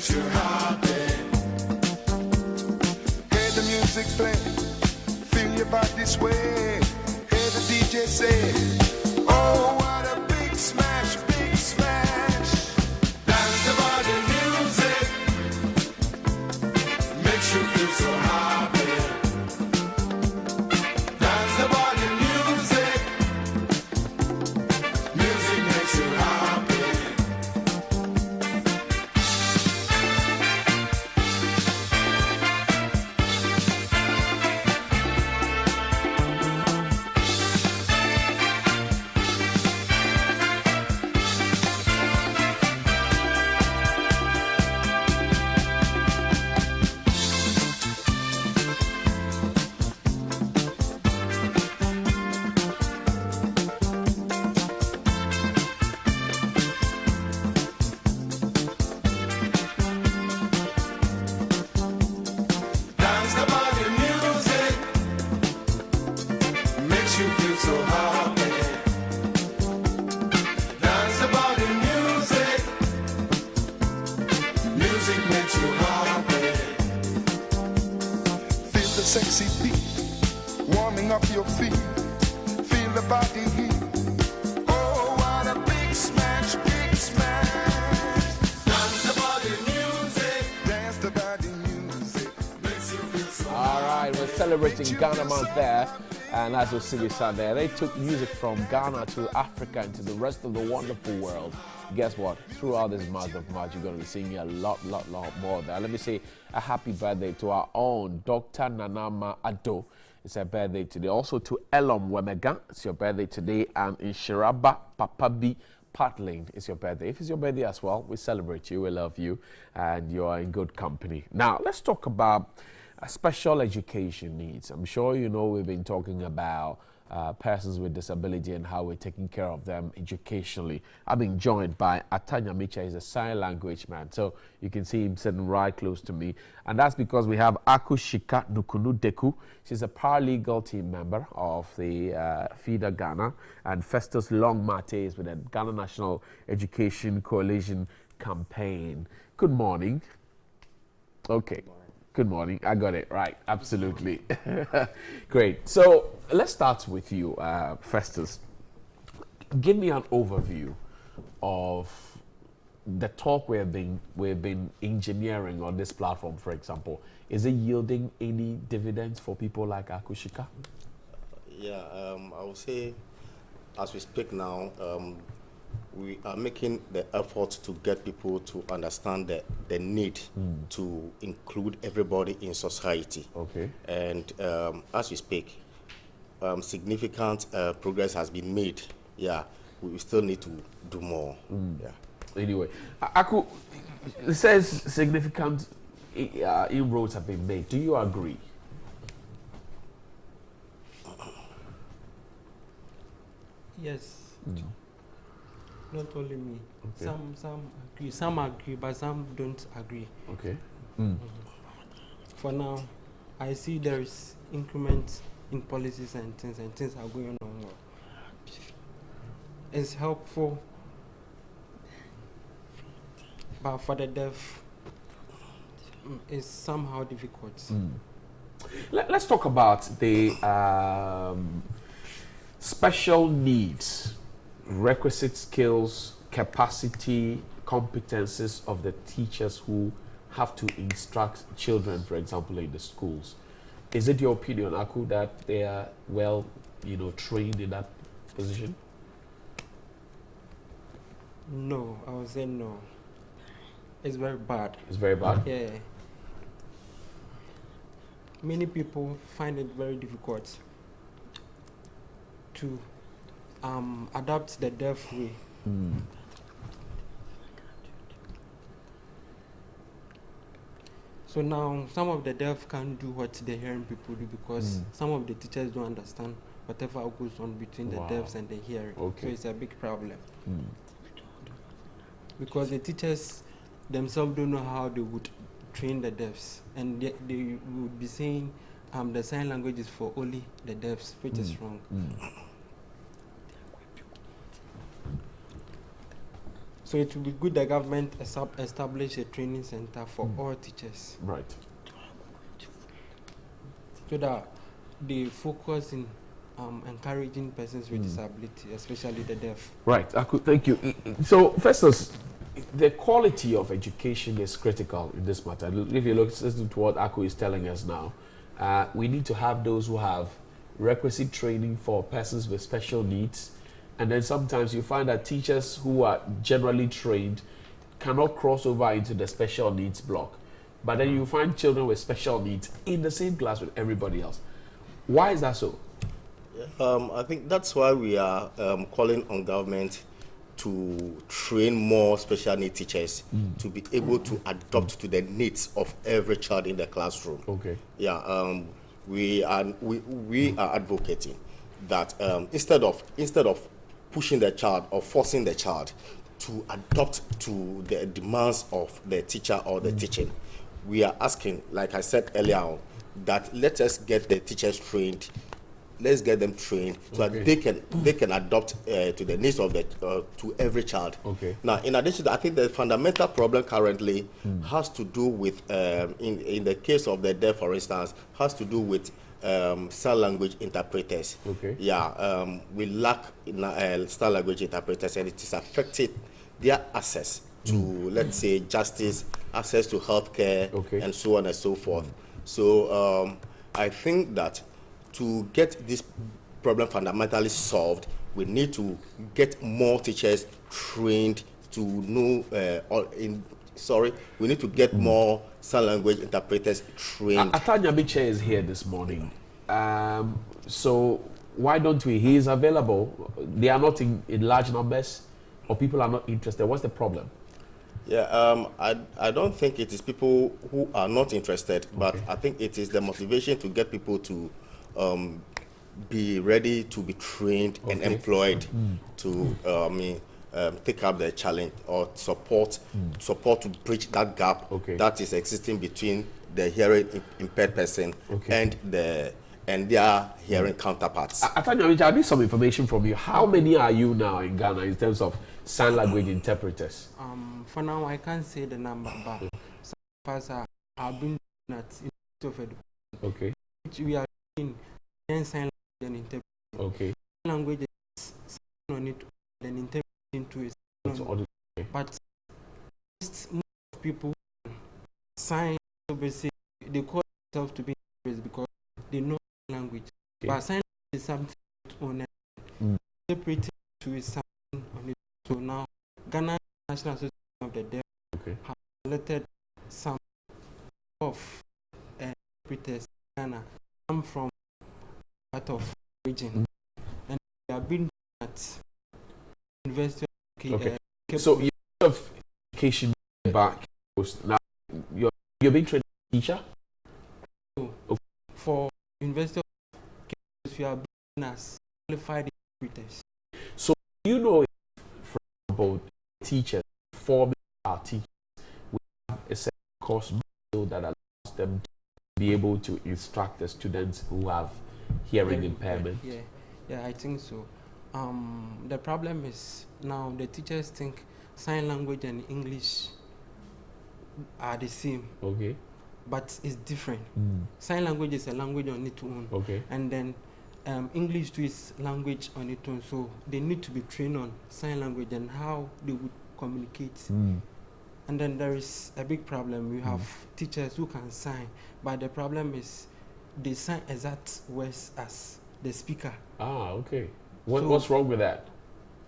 makes you happy. Hear the music play, feel your body sway. Hear the DJ say, oh, what a big smash, big smash. Dance the body music, makes you feel so happy. Dance the body music, music makes you happy. Dance the body music, makes you feel so happy. Dance the body music, music makes you happy. Feel the sexy beat, warming up your feet. Feel the body heat. Oh, what a big smash, big smash. Dance the body music, dance the body music, makes you feel so All right, we're celebrating Ghana month there, and as you see, we saw there, they took music from Ghana to Africa and to the rest of the wonderful world. Guess what? Throughout this month of March, you're going to be seeing a lot more there. Let me say a happy birthday to our own Dr. Nanama Ado. It's her birthday today. Also to Elom Wemega, it's your birthday today, and in Shiraba Papabi Patling, it's your birthday. If it's your birthday as well, we celebrate you, we love you, and you are in good company. Now, let's talk about special education needs. I'm sure you know we've been talking about persons with disability and how we're taking care of them educationally. I've been joined by Atanya Micha. He's a sign language man, so you can see him sitting right close to me. And that's because we have Akushika Nukunu Deku. She's a paralegal team member of the FIDA Ghana, and Festus Long Mate is with the Ghana National Education Coalition campaign. Good morning. Okay. Good morning. I got it right. Absolutely. Great. So let's start with you, Festus. Give me an overview of the talk we've been engineering on this platform, for example. Is it yielding any dividends for people like Akushika? Yeah, I would say, as we speak now, we are making the effort to get people to understand the need to include everybody in society. Okay. And as we speak, significant progress has been made. Yeah, we still need to do more. Yeah. Anyway, Aku, it says significant inroads have been made. Do you agree? Yes. Not only me. Okay. Some agree, but some don't agree. Okay. For now, I see there is increment in policies and things are going on well. It's helpful, but for the deaf, it's somehow difficult. Let's talk about the special needs, requisite skills, capacity, competences of the teachers who have to instruct children, for example, in the schools. Is it your opinion, Aku, that they are well, trained in that position? No, I would say no. It's very bad. It's very bad? Yeah. Many people find it very difficult to adapt the deaf way. So now some of the deaf can't do what the hearing people do because some of the teachers don't understand whatever goes on between the deafs and the hearing. Okay. So it's a big problem. Because the teachers themselves don't know how they would train the deafs, and they would be saying the sign language is for only the deafs, which is wrong. So it would be good the government establish a training center for all teachers. Right. So that they focus in encouraging persons with disability, especially the deaf. Right. Thank you. So, Festus, the quality of education is critical in this matter. If you listen to what Aku is telling us now, we need to have those who have requisite training for persons with special needs. And then sometimes you find that teachers who are generally trained cannot cross over into the special needs block. But then you find children with special needs in the same class with everybody else. Why is that so? I think that's why we are calling on government to train more special needs teachers to be able to adapt to the needs of every child in the classroom. Okay. Yeah, we are advocating that instead of pushing the child or forcing the child to adapt to the demands of the teacher or the teaching, we are asking, like I said earlier on, that let us get the teachers trained. Let's get them trained so that they can adapt to the needs of the to every child. Okay. Now, in addition to that, I think the fundamental problem currently has to do with in the case of the deaf, for instance, has to do with sign language interpreters. Okay. Yeah, we lack sign language interpreters, and it is affecting their access to, let's say, justice, access to healthcare, and so on and so forth. So I think that to get this problem fundamentally solved, we need to get more teachers trained to know. We need to get more sign language interpreters trained. Atanya Miche is here this morning. So why don't we? He is available. They are not in large numbers, or people are not interested. What's the problem? Yeah, I don't think it is people who are not interested, but I think it is the motivation to get people to be ready to be trained and employed to take up the challenge or support to bridge that gap that is existing between the hearing impaired person and their hearing counterparts. I need some information from you. How many are you now in Ghana in terms of sign language interpreters? For now, I can't say the number, but some of us have been at Institute of Education. Okay. Which we are in sign language and interpretation. Okay. Sign language is on it, then interpretation to is on it. But most people sign they call themselves to be interpreters because they know language. But sign language is something on it. Interpreting to is something on it. So now Ghana National Association of the Deaf have selected some of interpreters in Ghana, some from part of region, and they have been at University of So you have education back now. You're being trained as a teacher? For University of Cape, we are being as qualified interpreters. So you know, for example, teachers, forming our teachers, we have a set course that allows them to be able to instruct the students who have hearing impairment. Yeah, I think so. The problem is now the teachers think sign language and English are the same. Okay. But it's different. Sign language is a language on its own. Okay. And then English too is language on its own. So they need to be trained on sign language and how they would communicate. And then there is a big problem. We have teachers who can sign, but the problem is they sign exact words as the speaker. Ah, okay. What's wrong with that?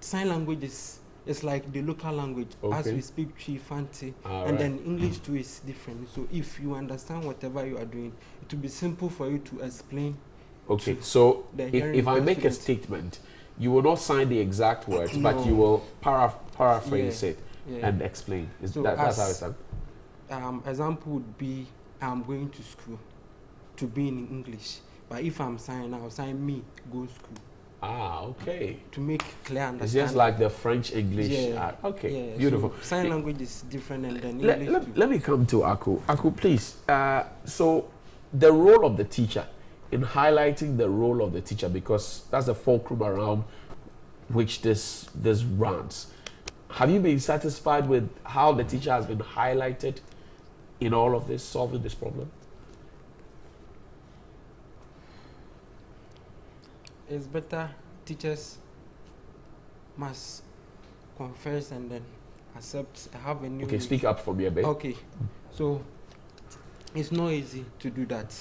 Sign language is like the local language as we speak Chifanti, and then English too is different. So if you understand whatever you are doing, it will be simple for you to explain. Okay, so if I make a statement, you will not sign the exact words, but you will paraphrase it and explain. That's how it's done? Example would be I'm going to school to be in English, but if I'm signing, I'll sign me go school. Ah, okay. To make clear understanding. It's just like the French English. Okay, beautiful. So sign language is different and then English too. Let me come to Aku. Aku, please. So the role of the teacher, in highlighting the role of the teacher, because that's the fulcrum around which this runs. Have you been satisfied with how the teacher has been highlighted in all of this, solving this problem? It's better teachers must confess and then accept, have a new... Okay, speak up for me a bit. Okay, so it's not easy to do that.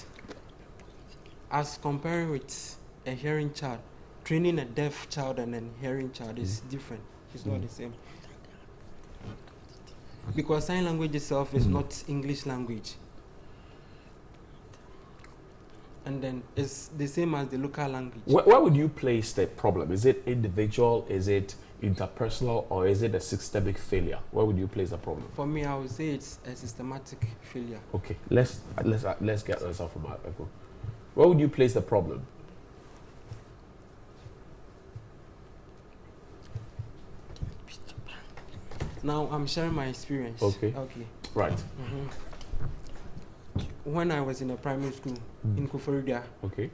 As comparing with a hearing child, training a deaf child and a hearing child is different. It's not the same. Because sign language itself is not English language. And then it's the same as the local language. Where would you place the problem? Is it individual, is it interpersonal, or is it a systemic failure? Where would you place the problem? For me, I would say it's a systematic failure. Okay, let's get this off from our echo. Where would you place the problem? Now I'm sharing my experience. Okay. Okay. Right. When I was in a primary school in Koforidua, Okay.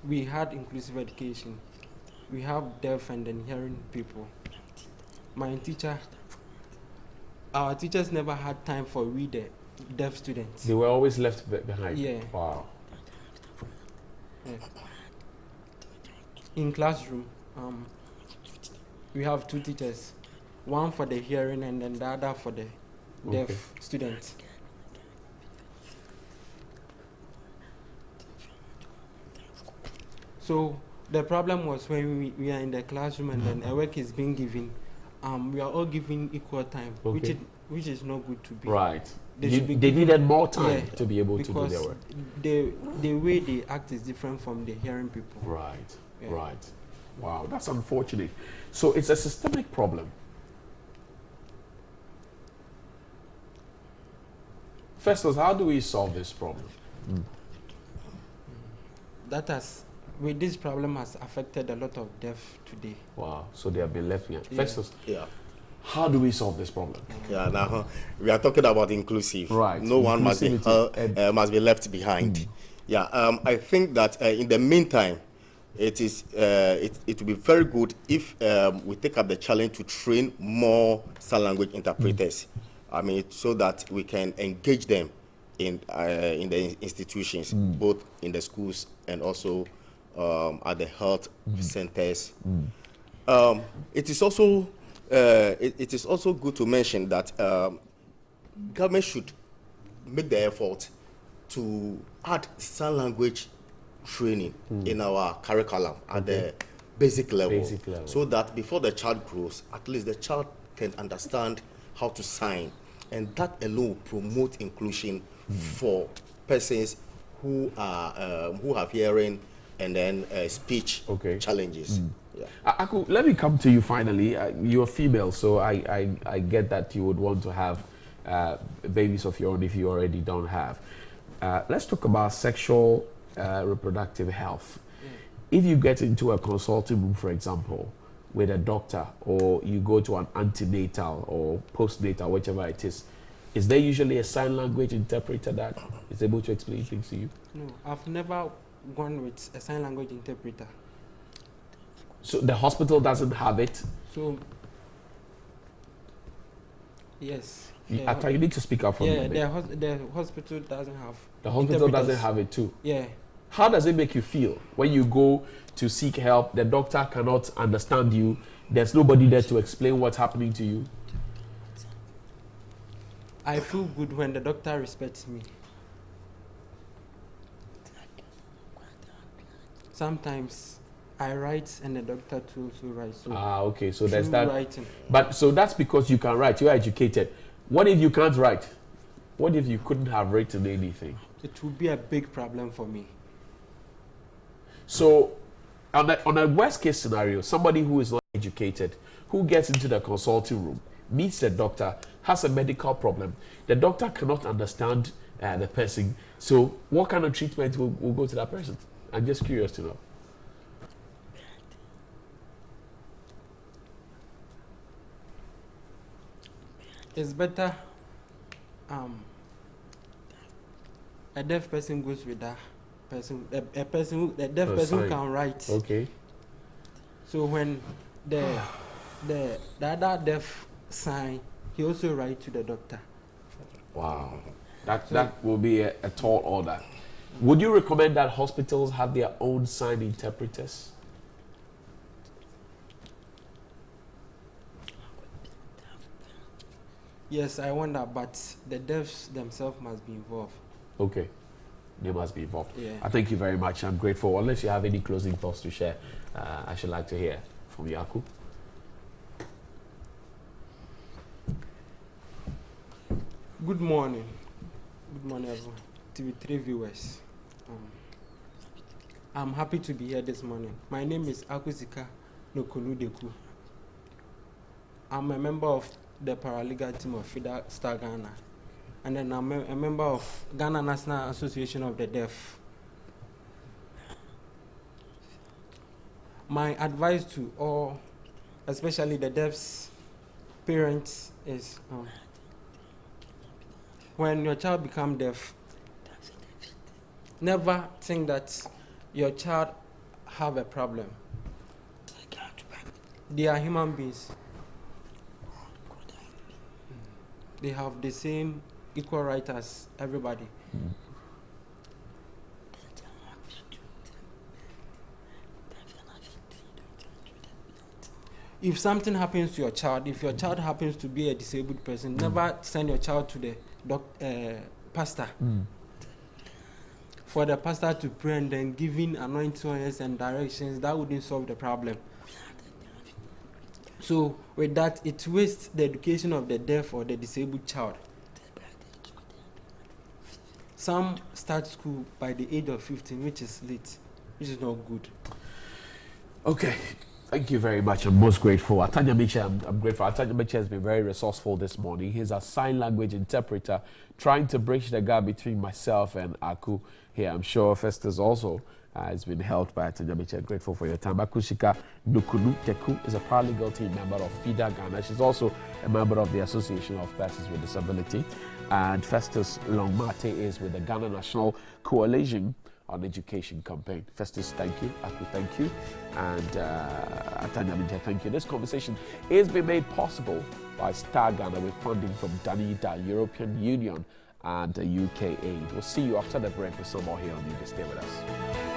we had inclusive education. We have deaf and then hearing people. Our teachers never had time for the deaf students. They were always left behind. Yeah. Wow. Yeah. In classroom, we have 2 teachers, one for the hearing and then the other for the deaf students. So the problem was when we are in the classroom and then a work is being given, we are all given equal time, which is not good to be. Right. They needed more time Yeah, to be able to do because their work. the way they act is different from the hearing people. Right. Yeah. Right. Wow, that's unfortunate. So it's a systemic problem. Festus, how do we solve this problem? With this problem has affected a lot of deaf today. Wow, so they have been left behind. Festus, Yeah. how do we solve this problem? Yeah, now we are talking about inclusive. Right. No one must be left behind. Yeah, I think that in the meantime, it will be very good if we take up the challenge to train more sign language interpreters. I mean, so that we can engage them in the institutions, both in the schools and also at the health centers. It is also good to mention that government should make the effort to add sign language training in our curriculum at the basic level, so that before the child grows, at least the child can understand how to sign, and that alone will promote inclusion for persons who have hearing and then speech challenges. Yeah. Aku, let me come to you finally. You're female, so I get that you would want to have babies of your own if you already don't have. Let's talk about sexual reproductive health. If you get into a consulting room, for example, with a doctor, or you go to an antenatal or postnatal, whichever it is there usually a sign language interpreter that is able to explain things to you? No, I've never gone with a sign language interpreter. So the hospital doesn't have it? So, yes. You need to speak up for me. Yeah, the hospital doesn't have. The hospital doesn't have it too? Yeah. How does it make you feel when you go to seek help, the doctor cannot understand you, there's nobody there to explain what's happening to you? I feel good when the doctor respects me. Sometimes I write and the doctor too also writes. So okay, so there's that. Writing. But so that's because you can write, you're educated. What if you can't write? What if you couldn't have written anything? It would be a big problem for me. So on a worst case scenario, somebody who is not educated, who gets into the consulting room, meets the doctor, has a medical problem, the doctor cannot understand the person. So what kind of treatment will go to that person? I'm just curious to know. It's better a deaf person goes with that person. A deaf person sign. can write. Okay. So when the the other deaf sign, he also write to the doctor. Wow. That will be a tall order. Would you recommend that hospitals have their own sign interpreters? Yes, I wonder, but the deafs themselves must be involved. Okay. They must be involved. Yeah. I thank you very much. I'm grateful. Unless you have any closing thoughts to share, I should like to hear from you, Aku. Good morning. Good morning, everyone. TV3 viewers. I'm happy to be here this morning. My name is Akuzika Nokoludeku. I'm a member of the paralegal team of FIDA Star Ghana. And then I'm a member of Ghana National Association of the Deaf. My advice to all, especially the deaf's parents, is when your child becomes deaf, never think that your child have a problem. They are human beings. They have the same equal right as everybody. If something happens to your child, if your child happens to be a disabled person, never send your child to the pastor. For the pastor to pray and then giving anointing oils and directions, that wouldn't solve the problem. So with that, it wastes the education of the deaf or the disabled child. Some start school by the age of 15, which is late, which is not good. Okay. Thank you very much. I'm most grateful. Atanya Miche, I'm grateful. Atanya Miche has been very resourceful this morning. He's a sign language interpreter trying to bridge the gap between myself and Aku here. I'm sure Festus also has been helped by Atanya Miche. Grateful for your time. Akushika Nukunu Teku is a paralegal team member of FIDA Ghana. She's also a member of the Association of Persons with Disability. And Festus Longmate is with the Ghana National Coalition on Education campaign. Festus, thank you. Aku, thank you. And Atanya Minja, thank you. This conversation is being made possible by Star Ghana with funding from Danida, European Union, and UK Aid. We'll see you after the break with some more here on You. Stay with us.